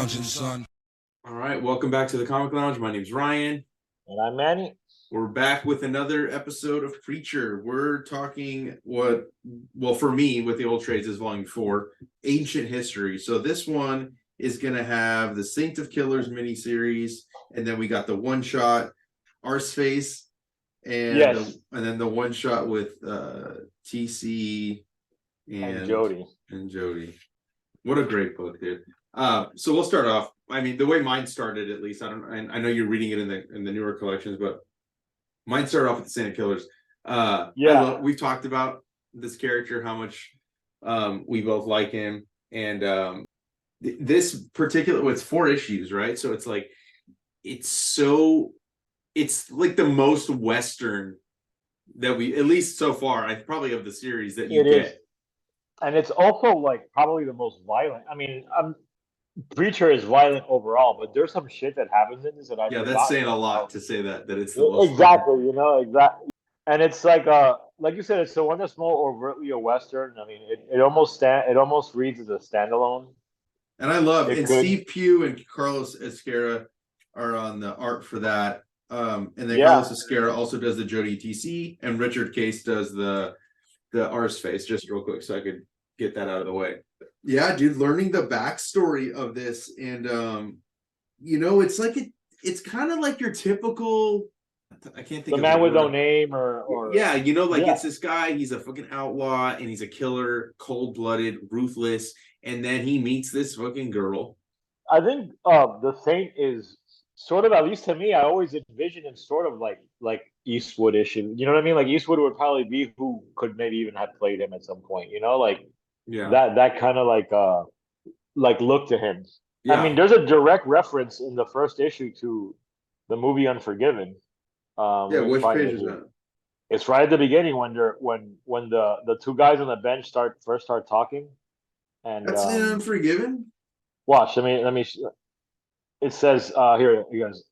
lounging, son. All right, welcome back to the Comic Lounge. My name's Ryan. And I'm Manny. We're back with another episode of Preacher. We're talking for me, with the old trades is Vol.4, ancient history. So this one is going to have the Saint of Killers miniseries, and then we got the one-shot Arseface, and then the one-shot with T.C. and Jody. What a great book, dude. So we'll start off. I mean, the way mine started, at least, I know you're reading it in the newer collections, but mine started off with the Saint of Killers. We've talked about this character, how much we both like him, and this particular, it's 4 issues, right? So it's like it's like the most Western that we, at least so far, I probably of the series that you get. And it's also like probably the most violent. I mean, Preacher is violent overall, but there's some shit that happens in this that that's saying a lot to say that it's the most exactly, exactly. And it's like you said, it's the one that's more overtly a Western. I mean, it almost reads as a standalone. And I love Steve Pugh and Carlos Ezquerra are on the art for that. And then Carlos Ezquerra also does the Jody and T.C, and Richard Case does the Arseface, just real quick so I could get that out of the way. Yeah, dude, learning the backstory of this, and it's like it's kind of like your typical, I can't think the of man with no name or it's this guy, he's a fucking outlaw and he's a killer, cold-blooded, ruthless, and then he meets this fucking girl. I think the Saint is sort of, at least to me, I always envision him sort of like Eastwood-ish. You know what I mean? Like Eastwood would probably be who could maybe even have played him at some point. That kind of like look to him. Yeah. I mean, there's a direct reference in the first issue to the movie Unforgiven. Which page is that? It's right at the beginning when the 2 guys on the bench first start talking. And that's in Unforgiven. Watch. Let me. It says here, you guys.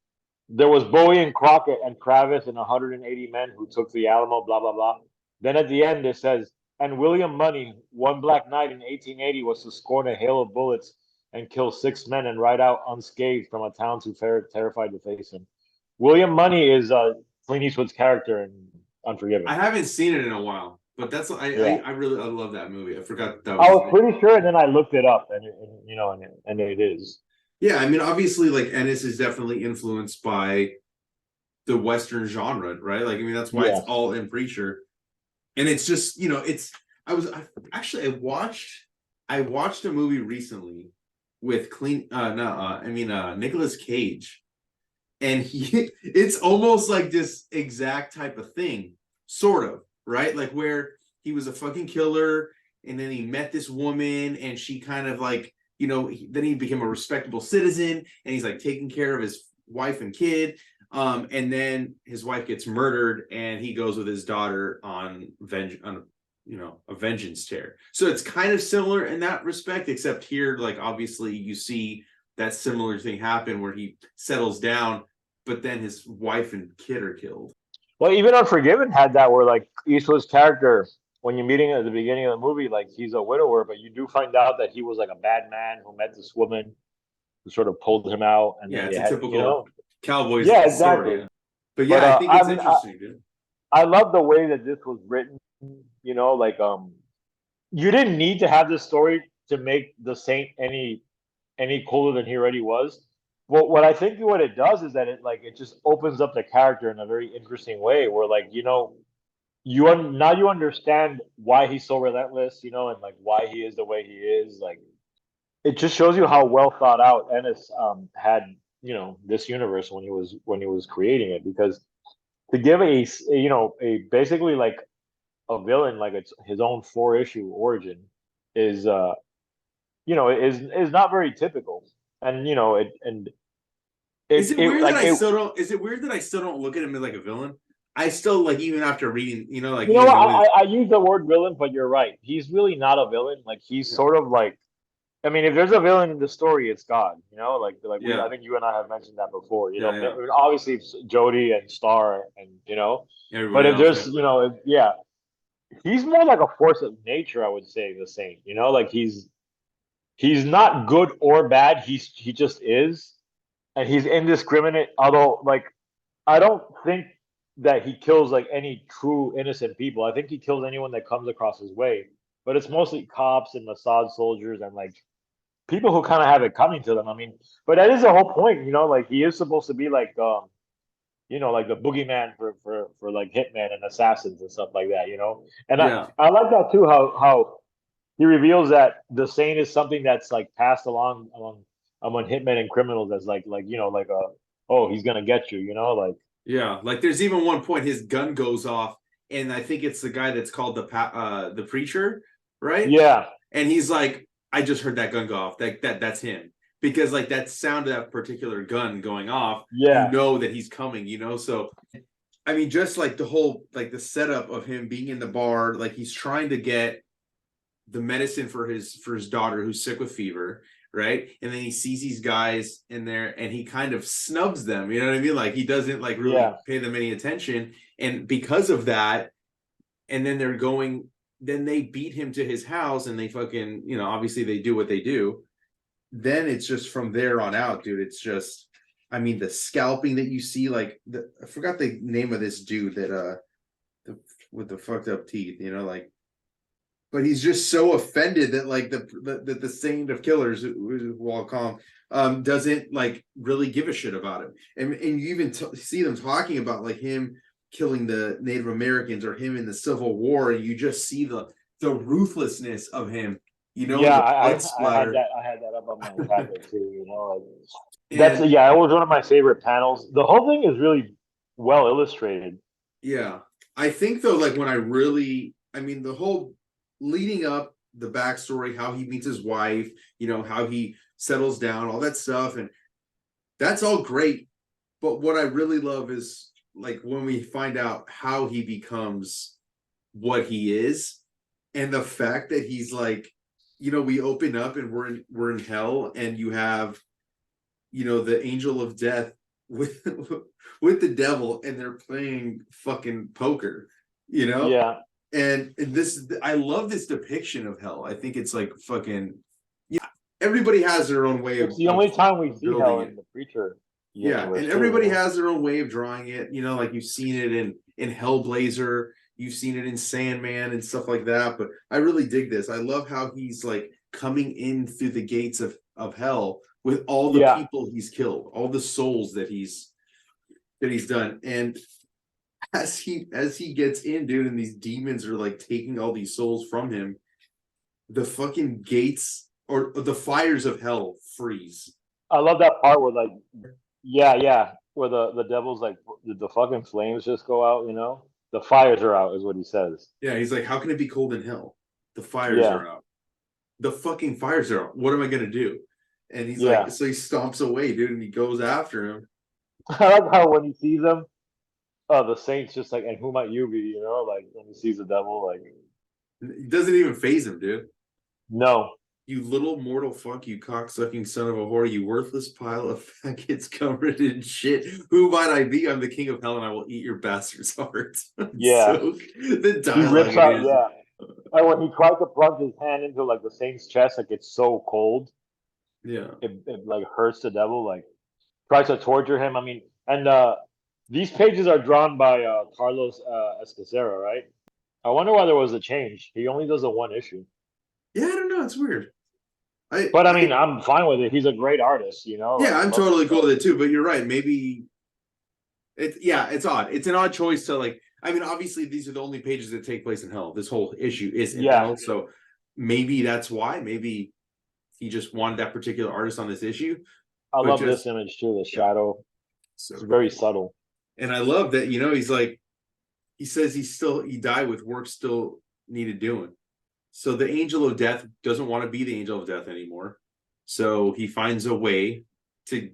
There was Bowie and Crockett and Kravis and 180 men who took the Alamo. Blah blah blah. Then at the end it says, and William Money, one black night in 1880, was to scorn a hail of bullets and kill 6 men and ride out unscathed from a town too terrified to face him. William Money is Clint Eastwood's character in Unforgiven. I haven't seen it in a while, but I really love that movie. I forgot that. I was pretty sure, and then I looked it up, and it is. Yeah, I mean, obviously, like, Ennis is definitely influenced by the Western genre, right? Like, I mean, that's why it's all in Preacher. And it's just, I watched a movie recently with Nicolas Cage. And it's almost like this exact type of thing, sort of, right? Like where he was a fucking killer, and then he met this woman, and she kind of like, then he became a respectable citizen, and he's like taking care of his wife and kid. And then his wife gets murdered, and he goes with his daughter on a vengeance tear. So it's kind of similar in that respect, except here, like, obviously you see that similar thing happen where he settles down, but then his wife and kid are killed. Well, even Unforgiven had that, where like Eastwood's character, when you're meeting at the beginning of the movie, like he's a widower, but you do find out that he was like a bad man who met this woman who sort of pulled him out. And it's a typical Cowboys exactly. Story. But I think it's interesting, dude. I love the way that this was written. You didn't need to have this story to make the Saint any cooler than he already was. Well, what I think what it does is that it just opens up the character in a very interesting way, where you understand why he's so relentless, and like why he is the way he is. Like, it just shows you how well thought out Ennis had this universe when he was creating it, because to give a basically like a villain, like it's his own 4-issue origin is is not very typical. And is it weird that I still don't look at him as like a villain? I still, like, even after reading, I use the word villain, but you're right. He's really not a villain. Like, he's sort of like, I mean, if there's a villain in the story, it's God. I think you and I have mentioned that before. Obviously it's Jody and Star, and but if there's he's more like a force of nature, I would say, the Saint. Like he's he's not good or bad. He just is, and he's indiscriminate. Although, like, I don't think that he kills like any true innocent people. I think he kills anyone that comes across his way. But it's mostly cops and Mossad soldiers and like people who kind of have it coming to them. I mean, but that is the whole point, you know. Like he is supposed to be like, like the boogeyman for like hitmen and assassins and stuff like that, you know. And Yeah. I like that too. How he reveals that the saint is something that's like passed along among hitmen and criminals as like like oh, he's gonna get you, you know, like. Yeah, like there's even one point his gun goes off, and I think it's the guy that's called the preacher, right? Yeah, And he's like, I just heard that gun go off. That's him. Because like that sound of that particular gun going off, you yeah, know that he's coming, you know? So I mean, just like the whole like the setup of him being in the bar, like he's trying to get the medicine for his daughter who's sick with fever, right? And then he sees these guys in there and he kind of snubs them, you know what I mean? Like he doesn't like really yeah, pay them any attention. And because of that, and then they beat him to his house and they fucking, obviously they do what they do. Then it's just from there on out, dude. It's just, I mean, the scalping that you see, like I forgot the name of this dude that with the fucked up teeth, like, but he's just so offended that like the saint of killers, Walcom, doesn't like really give a shit about him, and you even see them talking about like him killing the Native Americans or him in the Civil War, and you just see the ruthlessness of him, and yeah. the I blood splatter. I had that up on my tablet too. You know, like that's And yeah. It was one of my favorite panels. The whole thing is really well illustrated. yeah, I think though, like when I mean, the whole leading up, the backstory, how he meets his wife, how he settles down, all that stuff, and that's all great. But what I really love is like when we find out how he becomes what he is, and the fact that he's like, we open up and we're in hell, and you have, the angel of death with with the devil, and they're playing fucking poker, you know. Yeah, And this, I love this depiction of hell. I think it's like fucking, everybody has their own way it's the of only time we see building hell it. in the Preacher Yeah, universe and too. You everybody know? has their own way of drawing it. Like you've seen it in Hellblazer, you've seen it in Sandman and stuff like that. But I really dig this. I love how he's like coming in through the gates of hell with all the Yeah, people he's killed, all the souls that he's done. And as he gets in, dude, and these demons are like taking all these souls from him, the fucking gates or the fires of hell freeze. I love that part where like yeah, where the devil's like the fucking flames just go out. You know, the fires are out is what he says. Yeah, he's like, how can it be cold in hell? The fires Yeah, are out. The fucking fires are out. What am I gonna do? And he's like, yeah. so he stomps away, dude, and he goes after him. I like how when he sees them, the saint's just like, and who might you be? You know, like when he sees the devil, like It doesn't even phase him, dude. no, You little mortal fuck, you cocksucking son of a whore, you worthless pile of faggots covered in shit. Who might I be? I'm the king of hell, and I will eat your bastard's heart. yeah. So the He dialogue rips it out, is. yeah. And when he tries to plunge his hand into like the saint's chest, like it's so cold, Yeah. it like hurts the devil. Like tries to torture him. I mean, and these pages are drawn by Carlos Escacera, right? I wonder why there was a change. He only does a one issue, Yeah, I don't know. It's weird. I, but I I mean, I'm fine with it. He's a great artist, you know. Like yeah, I I'm love his totally cool stuff. with it too. But you're right. Maybe it's odd. It's an odd choice to like. I mean, obviously, these are the only pages that take place in hell. This whole issue is in Yeah, hell, so maybe that's why. Maybe he just wanted that particular artist on this issue. I But love this just image too. The yeah, shadow. so It's very cool. subtle. And I love that. He's like, he says he died with work still needed doing. So the angel of death doesn't want to be the angel of death anymore. So he finds a way to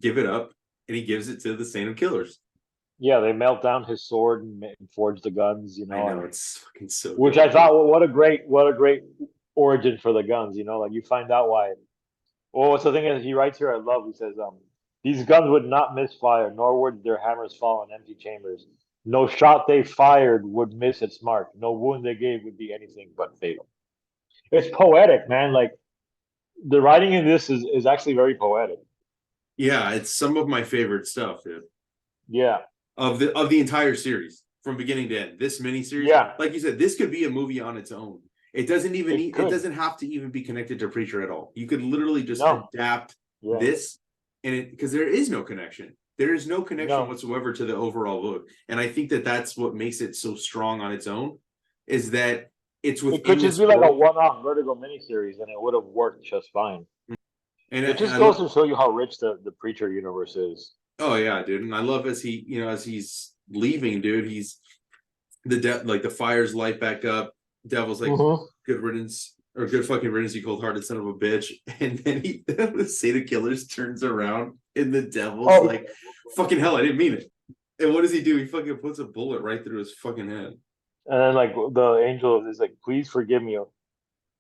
give it up, and he gives it to the Saint of Killers. Yeah, they melt down his sword and forge the guns, you I know, know, and it's fucking so which dope, I dude. thought, well, what a great origin for the guns, you know, like you find out why. Well, what's the thing is he writes here, I love, he says, these guns would not misfire, nor would their hammers fall on empty chambers. No shot they fired would miss its mark. No wound they gave would be anything but fatal. It's poetic, man. Like The writing in this is actually very poetic. Yeah, it's some of my favorite stuff, dude. Yeah, Of the entire series from beginning to end. This miniseries, yeah, like you said, this could be a movie on its own. It doesn't even it it could. doesn't have to even be connected to Preacher at all. You could literally just No, adapt yeah, this, and it because there is no connection. There is no connection no. whatsoever to the overall book, and I think that that's what makes it so strong on its own. Is that it's It could within just this be like a world, one-off Vertigo miniseries, and it would have worked just fine. and It just I goes love. to show you how rich the Preacher universe is. Oh yeah, dude, and I love as as he's leaving, dude. He's like the fires light back up. Devil's like, Mm-hmm. good riddance or good fucking riddance, you cold hearted son of a bitch. And then the Satan Killers turns around and the devil's Oh, like, fucking hell, I didn't mean it. And what does he do? He fucking puts a bullet right through his fucking head. and then like the angel is like, "Please forgive me."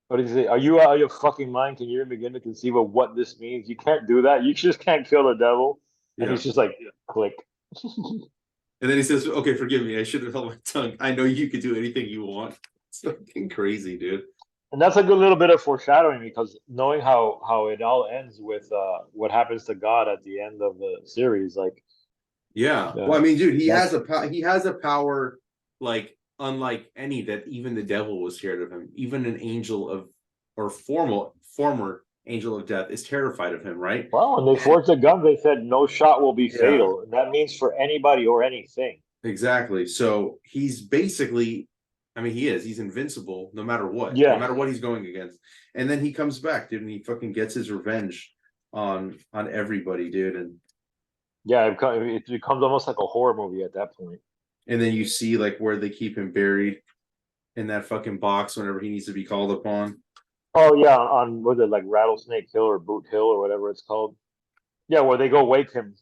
What did he say? Are you out of your fucking mind? Can you even begin to conceive of what this means? You can't do that. You just can't kill the devil. And Yeah. he's just like, click. And then he says, okay, forgive me. I should have held my tongue. I know you could do anything you want. It's fucking crazy, dude. And that's a good little bit of foreshadowing because knowing how it all ends with what happens to God at the end of the series, like Yeah. Well, I uh, mean, dude, that's he has a power like unlike any that even the devil was scared of him. Even an angel of or former angel of death is terrified of him, right? well, when they And forged the gun, they said no shot will be yeah, fatal. And that means for anybody or anything. exactly. So he's basically, I mean, he's invincible no Yeah. matter what he's going against. And then he comes back, dude, and he fucking gets his revenge on everybody, dude. Yeah, it becomes almost like a horror movie at that point. And then you see like where they keep him buried in that fucking box whenever he needs to be called upon. Oh yeah, on was it like Rattlesnake Hill or Boot Hill or whatever it's called? Yeah, where they go wake him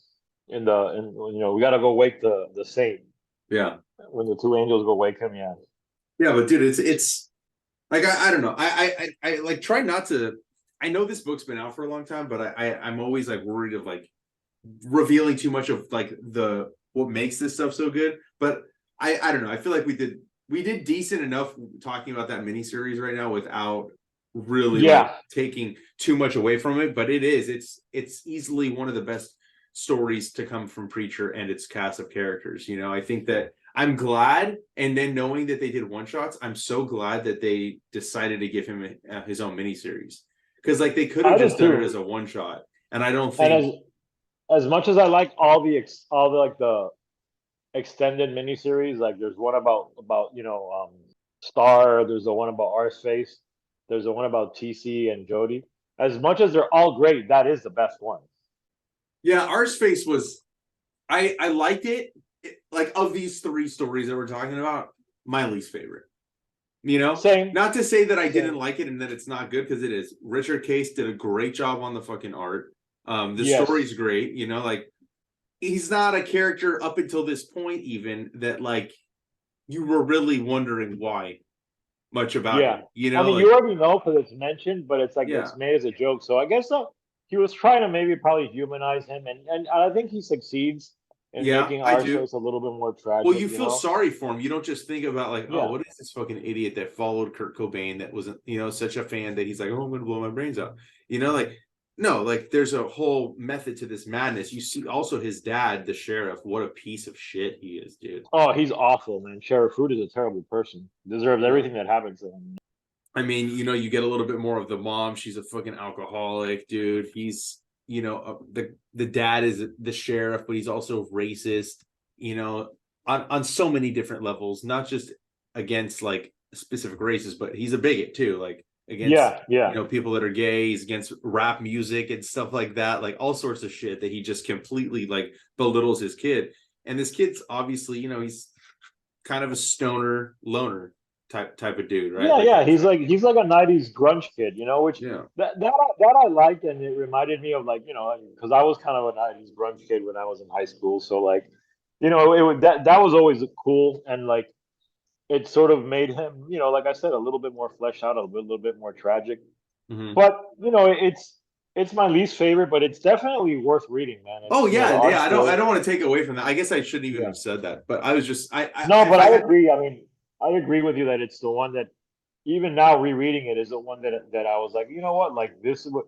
in we gotta go wake the saint Yeah. when the two angels go wake him. Yeah, Yeah, but dude, it's like I don't know. I like try not to. I know this book's been out for a long time, but I'm always like worried of like revealing too much of like the what makes this stuff so good. But I don't know. I feel like we did decent enough talking about that miniseries right now without really like yeah. taking too much away from it. But it's easily one of the best stories to come from Preacher and its cast of characters. You know, I think that I'm glad, and then knowing that they did one shots, I'm so glad that they decided to give him his own miniseries because like they could have I did just done it as too. a one shot, and I don't And think, as much as I like all the like the extended miniseries, like there's one about Star, there's the one about Arseface, there's the one about TC and Jody. As much as they're all great, that is the best one. yeah, Arseface was I liked it. Like of these three stories that we're talking about, my least favorite. You know, Same, not to say that I didn't same. like it and that it's not good because it is. Richard Case did a great job on the fucking art. The Yes. story's great. You know, like he's not a character up until this point even that like you were really wondering why much about Yeah. him. You I know, mean, you like already know because it's mentioned, but it's like yeah, it's made as a joke. So I guess he was trying to maybe probably humanize him, and I think he succeeds in yeah, making I do. Arceus a little bit more Well, tragic, you you feel know? sorry for him. You don't just think about like, oh, Yeah. what is this fucking idiot that followed Kurt Cobain that wasn't, such a fan that he's like, oh, I'm gonna blow my brains out. Like, no, like there's a whole method to this madness. You see also his dad, the sheriff, what a piece of shit he is, dude. Oh, he's awful, man. Sheriff Fruit is a terrible person. Deserves Yeah. everything that happens to him. I mean, you get a little bit more of the mom. She's a fucking alcoholic, dude. He's, the dad is the sheriff, but he's also racist, on so many different levels, not just against like specific races, but he's a bigot too, like against, Yeah, yeah. people that are gay. He's against rap music and stuff like that, like all sorts of shit that he just completely like belittles his kid. And this kid's obviously, he's kind of a stoner loner type of dude, right? Yeah, Like, yeah. He's like a '90s grunge kid, which yeah. that I liked, and it reminded me of like because I was kind of a '90s grunge kid when I was in high school, so like that was always cool, and like it sort of made him like I said a little bit more fleshed out, little bit more tragic. Mm-hmm. But it's my least favorite, but it's definitely worth reading, man. Oh It's the yeah, yeah. art's I good. don't want to take away from that. I guess I shouldn't even Yeah. have said that. But I was just No, if but I I had agree. I mean, I agree with you that it's the one that even now rereading it is the one that I was like, you know what, like this is what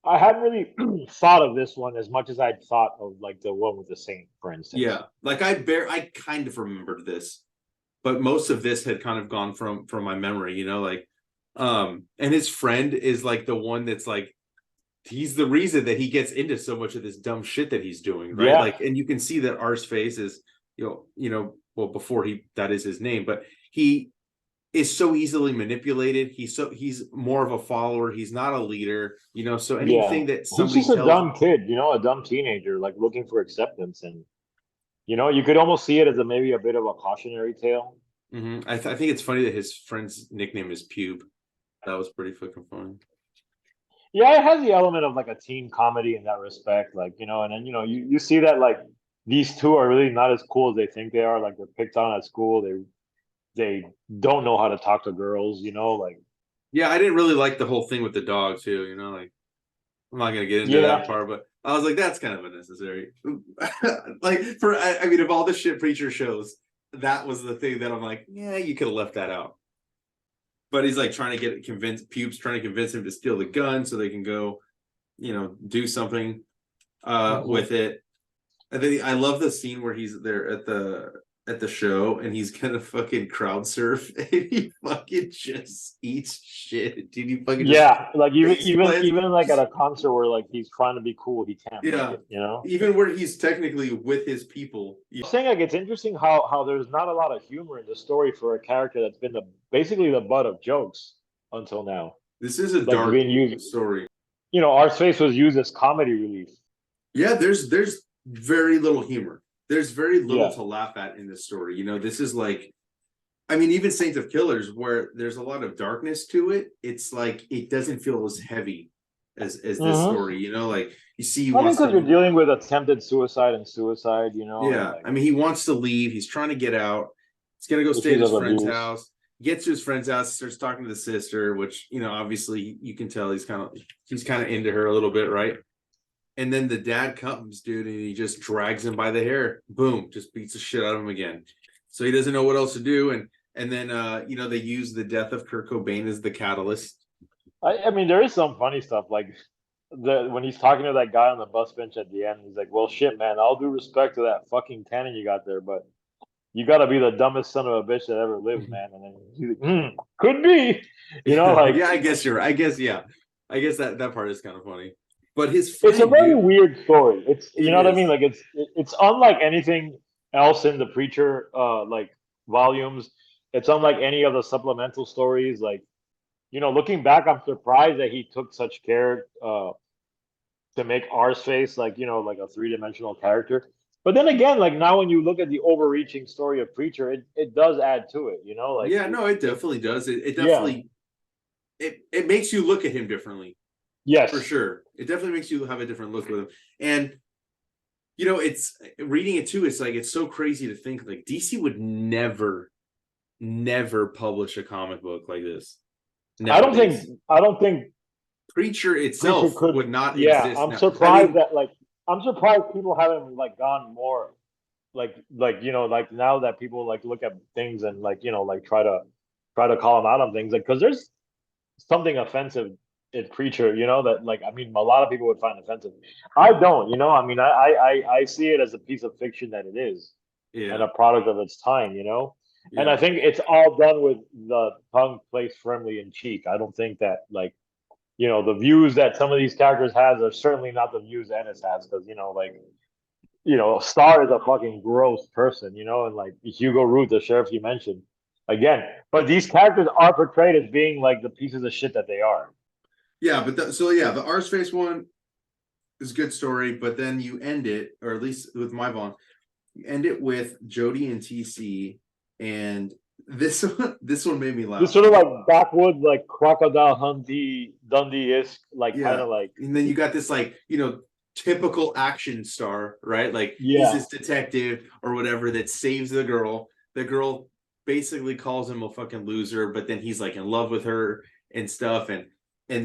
I hadn't really thought of this one as much as I'd thought of like the one with the saint, for instance. Yeah, like I kind of remembered this, but most of this had kind of gone from my memory, you know, like and his friend is like the one that's like he's the reason that he gets into so much of this dumb shit that he's doing, right? Yeah, Like, and you can see that Arseface is, well, before that is his name, but he is so easily manipulated. He's more of a follower. He's not a leader, so yeah. anything that He's somebody just a tells. dumb kid, a dumb teenager, like looking for acceptance, and you could almost see it as maybe a bit of a cautionary tale. I think it's funny that his friend's nickname is Pube. That was pretty fucking funny. Yeah, it has the element of like a teen comedy in that respect, like and then you see that like these two are really not as cool as they think they are. Like they're picked on at school. They don't know how to talk to girls. Like Yeah, I didn't really like the whole thing with the dog too. Like I'm not gonna get into yeah, that part, but I was like, that's kind of unnecessary. Like I mean, of all the shit Preacher shows, that was the thing that I'm like, yeah, you could have left that out. But he's like trying to Pube's trying to convince him to steal the gun so they can go, do something with it. And then I love the scene where he's there at the show and he's gonna fucking crowd surf and he fucking just eats shit. Dude, he fucking just yeah. Like even face even plants. even like at a concert where like he's trying to be cool, he can't make Yeah. it. Even where he's technically with his people. I'm saying like it's interesting how there's not a lot of humor in the story for a character that's been basically the butt of jokes until now. This is a Like dark being used, story. Arseface was used as comedy relief. Yeah, there's very little humor. There's very little Yeah. to laugh at in this story. This is like, I mean, even Saint of Killers, where there's a lot of darkness to it, it's like it doesn't feel as heavy as this Mm-hmm. story. Like you see he I think wants because you're to. dealing with attempted suicide and suicide, and Yeah, like I mean, he wants to leave. He's trying to get out. He's gonna go stay at issues his of friend's abuse. house. Gets to his friend's house, starts talking to the sister, which obviously you can tell he's kind of into her a little bit, right? And then the dad comes, dude, and he just drags him by the hair. Boom, just beats the shit out of him again. So he doesn't know what else to do, and then they use the death of Kurt Cobain as the catalyst. I mean, there is some funny stuff like when he's talking to that guy on the bus bench at the end. He's like, "Well, shit, man. All due respect to that fucking cannon you got there, but you got to be the dumbest son of a bitch that ever lived, man." And then he's like, "Could be," like Yeah, I guess you're right. I guess yeah. I guess that part is kind of funny. But his it's a friend, very dude, weird story. It's it what I mean. is. Like it's unlike anything else in the Preacher like volumes. It's unlike any of the supplemental stories. Like looking back, I'm surprised that he took such care to make Arseface like like a three-dimensional character. But then again, like now when you look at the overreaching story of Preacher, it does add to it. Like Yeah, no, it definitely does. It yeah, definitely it makes you look at him differently for yes, sure. It definitely makes you have a different look with him. And it's reading it too. It's like it's so crazy to think like DC would never publish a comic book like this nowadays. I don't think Preacher Preacher itself could. would not Yeah, exist I'm now. I surprised mean, that like I'm surprised people haven't like gone more like like now that people like look at things and like like try to call them out on things like because there's something offensive in Preacher, that like I mean a lot of people would find offensive. I don't, I mean I see it as a piece of fiction that it is and yeah, a product of its time. And I yeah, think it's all done with the tongue placed firmly in cheek. I don't think that like the views that some of these characters has are certainly not the views Ennis has because like Star is a fucking gross person, and like Hugo Root, the sheriff you mentioned, again. But these characters are portrayed as being like the pieces of shit that they are. yeah. But so yeah, the Arseface one is a good story, but then you end it, or at least with my Vaughn, you end it with Jody and TC, and this one made me This laugh. sort of like backwoods, like crocodile Dundee isk, like kind Yeah. of like And then you got this like, typical action star, right? Like he's yeah, this detective or whatever that saves the girl. The girl basically calls him a fucking loser, but then he's like in love with her and stuff. And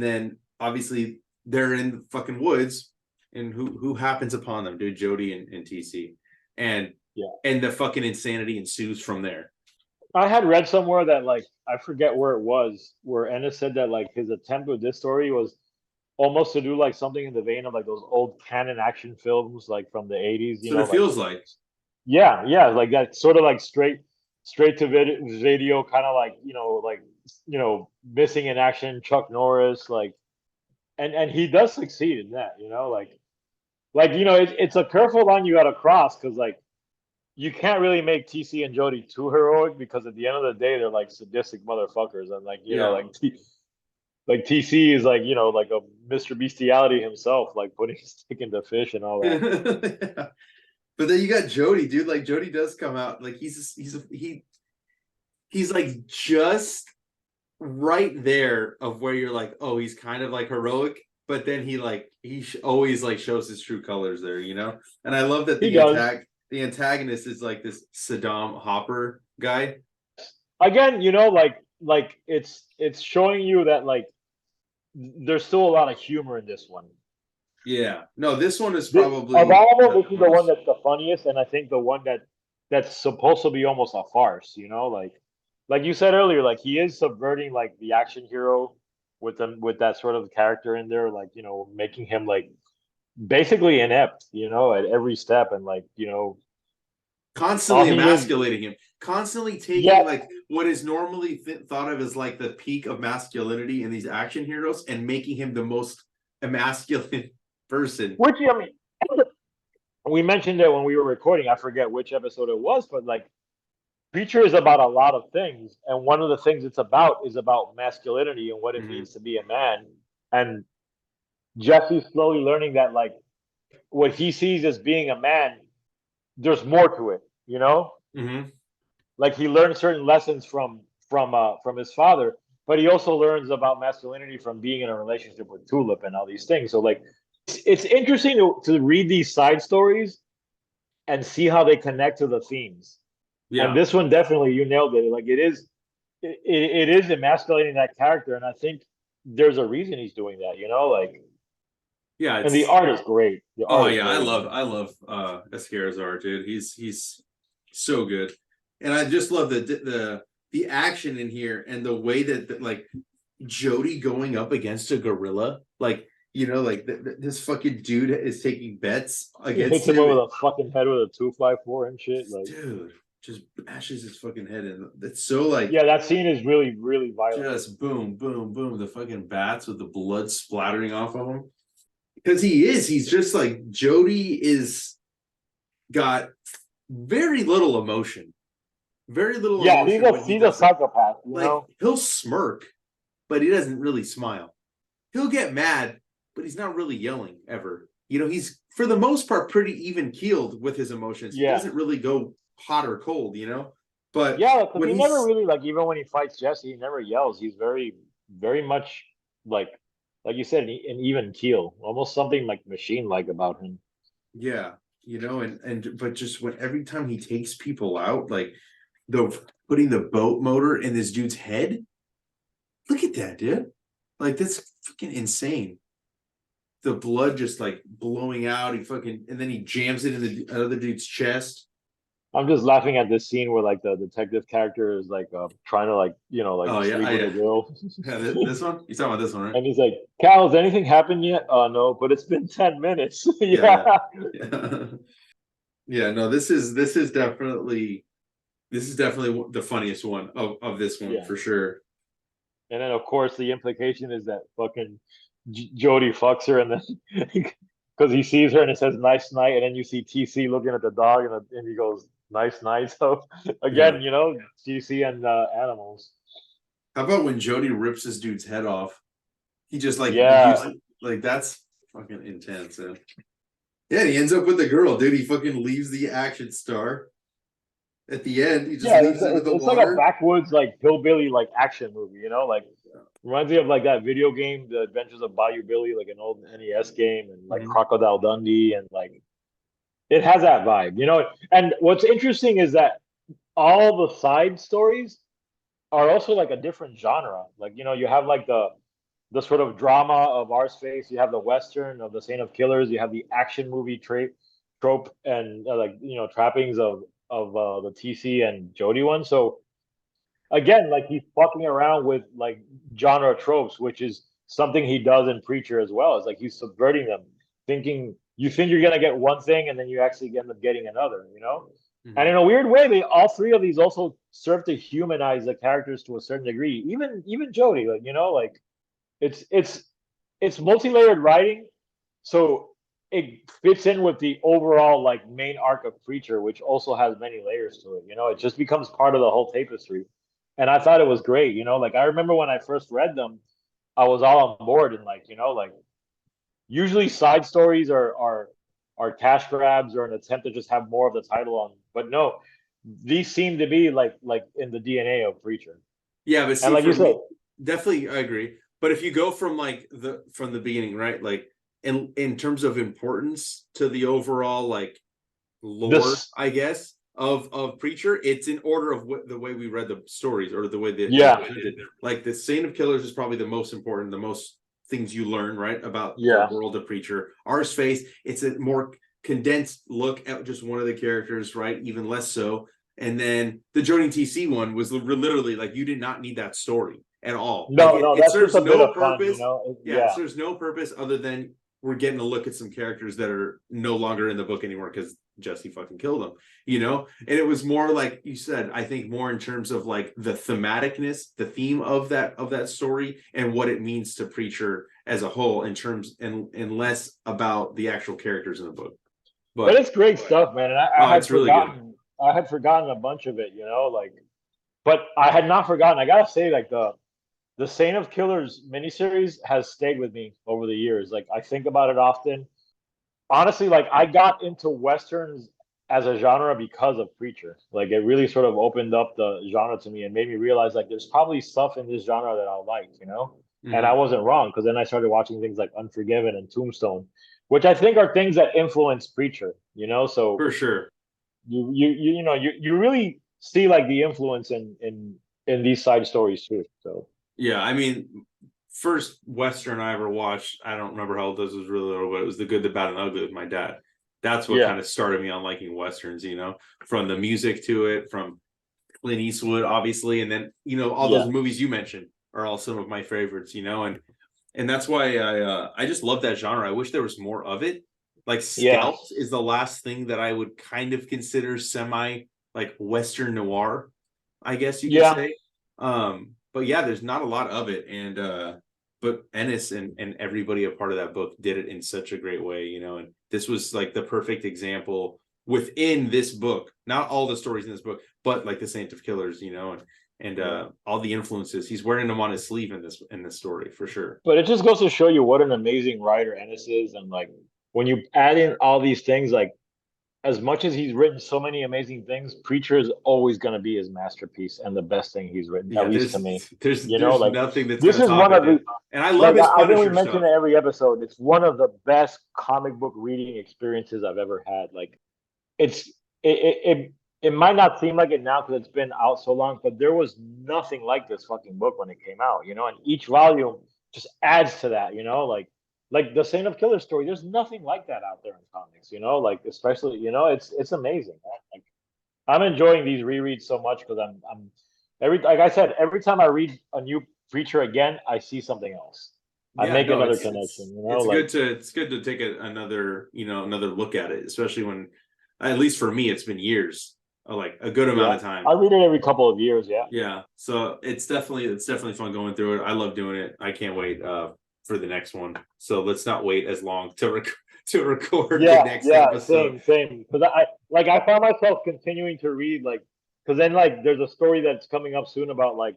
then obviously they're in the fucking woods and who happens upon them, dude? Jody and TC. And yeah. and the fucking insanity ensues from there. I had read somewhere that like I forget where it was, where Ennis said that like his attempt with this story was almost to do like something in the vein of like those old canon action films like from the 80s, So it like feels like. yeah, like that sort of like straight to video kind of like, like missing in action Chuck Norris like and he does succeed in that, it's a careful line you got to cross because like you can't really make TC and Jody too heroic because at the end of the day they're like sadistic motherfuckers and like Yeah. like TC is like like a Mr. Bestiality himself like putting his stick into fish and all that. Yeah. But then you got Jody, dude. Like Jody does come out like he's like just right there of where you're like, oh, he's kind of like heroic, but then always like shows his true colors there, And I love that He does. the antagonist is like this Saddam Hopper guy. Again, like it's showing you that like there's still a lot of humor in this one. Yeah. No, this one is Of probably all of them, the this is the one most. that's the funniest, and I think the one that's supposed to be almost a farce. Like you said earlier, like he is subverting like the action hero with them with that sort of character in there, like making him like basically inept, at every step, and like all Constantly he is, emasculating him, constantly taking yeah. like what is normally thought of as like the peak of masculinity in these action heroes and making him the most emasculate person. Which I mean, we mentioned it when we were recording. I forget which episode it was, but like Preacher is about a lot of things, and one of the things it's about is about masculinity and what it Mm-hmm. means to be a man. And Jesse's slowly learning that, like, what he sees as being a man, there's more to it. Mm-hmm. Like he learns certain lessons from his father, but he also learns about masculinity from being in a relationship with Tulip and all these things. So like, it's interesting to read these side stories and see how they connect to the themes. And Yeah. this one definitely you nailed it. Like it is emasculating that character, and I think there's a reason he's doing that. Like, Yeah. and the It's art is great. The oh art is yeah, I very love good. I love Ezquerra's art, dude. He's so good, and I just love the action in here and the way that like Jody going up against a gorilla, like like this fucking dude is taking bets He hits against him him. over the fucking head with a 254 and shit. Like, Dude, just bashes his fucking head in. It's so like yeah, that scene is really, really violent. just boom, boom, boom. The fucking bats with the blood splattering off of him. Because he's just like Jody is got very little emotion. Very little Yeah, emotion when he he's a does it. psychopath. Like he'll smirk, but he doesn't really smile. He'll get mad, but he's not really yelling ever. He's for the most part pretty even keeled with his emotions. He Yeah, doesn't really go hot or cold, But yeah, because when he never he's really like even when he fights Jesse, he never yells. He's very, very much like like you said, an even keel, almost something like machine like about him. yeah, and but just when every time he takes people out, like the putting the boat motor in this dude's head. Look at that, dude. Like that's fucking insane. The blood just like blowing out. And then he jams it in the other dude's chest. I'm just laughing at this scene where like the detective character is like trying to like like Oh yeah, sleep with a yeah. girl, Yeah, this one. You talking about this one, right? and he's like, "Cal, has anything happened yet?" Oh no, but it's been 10 minutes. Yeah, Yeah, yeah, yeah. Yeah. No, this is definitely the funniest one of this one yeah. for sure. And then of course the implication is that fucking Jody fucks her, and then because he sees her and it says "nice night," and then you see TC looking at the dog, and he goes "nice night." So Yeah. again, TC and animals. How about when Jody rips this dude's head off? He just like Yeah, uses like that's fucking intense. Man. Yeah, and he ends up with the girl, dude. He fucking leaves the action star at the end. He just yeah. leaves it in the It's like a water. backwoods like hillbilly like action movie. Like reminds me of like that video game, The Adventures of Bayou Billy, like an old NES game, and like Mhm. Crocodile Dundee, and like it has that vibe. And what's interesting is that all the side stories are also like a different genre. Like you have like the sort of drama of Arseface, you have the western of the Saint of Killers, you have the action movie trope and like trappings of the TC and Jody one. So again, like he's fucking around with like genre tropes, which is something he does in Preacher as well. It's like he's subverting them, thinking you think you're gonna get one thing and then you actually end up getting another, you know? And in a weird way, they all three of these also serve to humanize the characters to a certain degree. Even Jody, like, you know, like it's it's it's multi-layered writing, so it fits in with the overall like main arc of Preacher, which also has many layers to it. You know, it just becomes part of the whole tapestry. And I thought it was great. You know, like I remember when I first read them, I was all on board and like, you know, like usually side stories are cash grabs or an attempt to just have more of the title on. But no, these seem to be like in the DNA of Preacher. Yeah, but And see, like you for said, me, definitely I agree. But if you go from like the beginning, right? Like in terms of importance to the overall like lore, this, I guess, of Preacher, it's in order of what the way we read the stories or the way that they're yeah, presented. Like the Saint of Killers is probably the most important, the most things you learn, right, about the yeah, world of Preacher. Arseface, it's a more condensed look at just one of the characters, right? Even less so. And then the Jody and T.C. one was literally like you did not need that story at all. Like no, no, it that's just serves a bit no of fun, you purpose. know. Yeah, it Yeah, serves no purpose other than we're getting to look at some characters that are no longer in the book anymore because Jesse fucking killed them, you know? And it was more like you said, I think more in terms of like the thematicness, the theme of that story and what it means to Preacher as a whole in terms and less about the actual characters in the book. but But it's great stuff, man. And I oh, had it's really good. forgotten a bunch of it, you know, like, but I had not forgotten. I gotta say, like the Saint of Killers miniseries has stayed with me over the years. Like I think about it often. Honestly, like I got into westerns as a genre because of Preacher. Like it really sort of opened up the genre to me and made me realize like there's probably stuff in this genre that I'll like, you know? And I Mm-hmm. wasn't wrong because then I started watching things like Unforgiven and Tombstone, which I think are things that influence Preacher, you know? So For sure. you know you really see like the influence in these side stories too. So Yeah, I mean, first Western I ever watched, I don't remember how old this was really little, but it was The Good, the Bad, and the Ugly with my dad. That's what yeah, kind of started me on liking Westerns, you know, from the music to it, from Clint Eastwood, obviously, and then, you know, all those yeah, movies you mentioned are all some of my favorites, you know, and that's why I just love that genre. I wish there was more of it. Like yeah, Scalped is the last thing that I would kind of consider semi like Western noir, I guess you could yeah. say. But yeah, there's not a lot of it, and but Ennis and everybody a part of that book did it in such a great way, you know. And this was like the perfect example within this book, not all the stories in this book, but like the Saint of Killers, you know, and Yeah. all the influences. He's wearing them on his sleeve in this story for sure. But it just goes to show you what an amazing writer Ennis is, and like when you add in all these things, like as much as he's written so many amazing things, Preacher is always going to be his masterpiece and the best thing he's written, at Yeah, least to me. You know, there's like nothing that's this gonna is top one it, of dude. the And I love like his I think we Punisher mentioned stuff. it every episode. It's one of the best comic book reading experiences I've ever had. Like it's it might not seem like it now because it's been out so long, but there was nothing like this fucking book when it came out, you know, and each volume just adds to that, you know, like the Saint of Killer story. There's nothing like that out there in comics, you know, like especially, you know, it's amazing, man. Like I'm enjoying these rereads so much because I'm every like I said, every time I read a new Preacher again, I see something else. I Yeah, make no, another connection, you know, like it's good to take another, you know, another look at it, especially when, at least for me, it's been years, like a good amount yeah. of time. I read it every couple of years, yeah. Yeah, so it's definitely fun going through it. I love doing it. I can't wait for the next one. So let's not wait as long to to record the Yeah, next yeah, episode. same. Because I found myself continuing to read like because then like there's a story that's coming up soon about like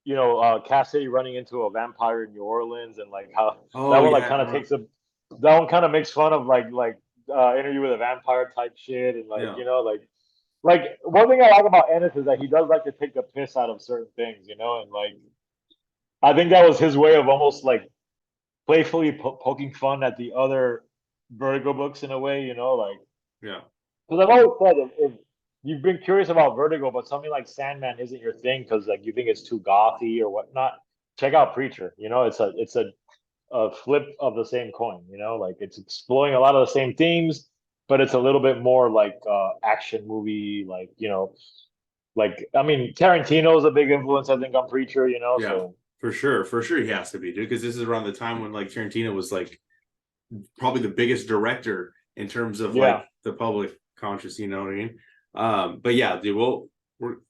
you know Cassidy running into a vampire in New Orleans and like how that Oh one like yeah, kind of takes a that one kind of makes fun of Interview with a Vampire type shit and like yeah, you know like one thing I like about Ennis is that he does like to take the piss out of certain things, you know, and like I think that was his way of almost like playfully poking fun at the other Vertigo books in a way, you know, like yeah. because I've always said if you've been curious about Vertigo, but something like Sandman isn't your thing because like you think it's too gothy or whatnot, check out Preacher. You know, it's a flip of the same coin. You know, like it's exploring a lot of the same themes, but it's a little bit more like action movie, like you know, Like, I mean, Tarantino's a big influence, I think, on Preacher, you know. Yeah, So for sure he has to be, dude, because this is around the time when like Tarantino was like probably the biggest director in terms of like yeah. the public conscious, you know what I mean? But yeah, dude, well,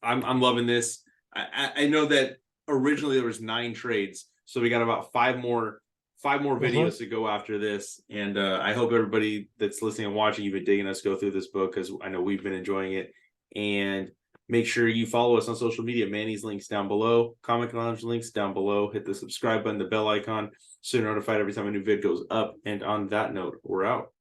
I'm loving this. I know that originally there was 9 trades, so we got about 5 more Hmm. videos to go after this, and I hope everybody that's listening and watching, you've been digging us go through this book, because I know we've been enjoying it. And make sure you follow us on social media. Manny's links down below, Comic Lounge links down below. Hit the subscribe button, the bell icon, so you're notified every time a new vid goes up. And on that note, we're out.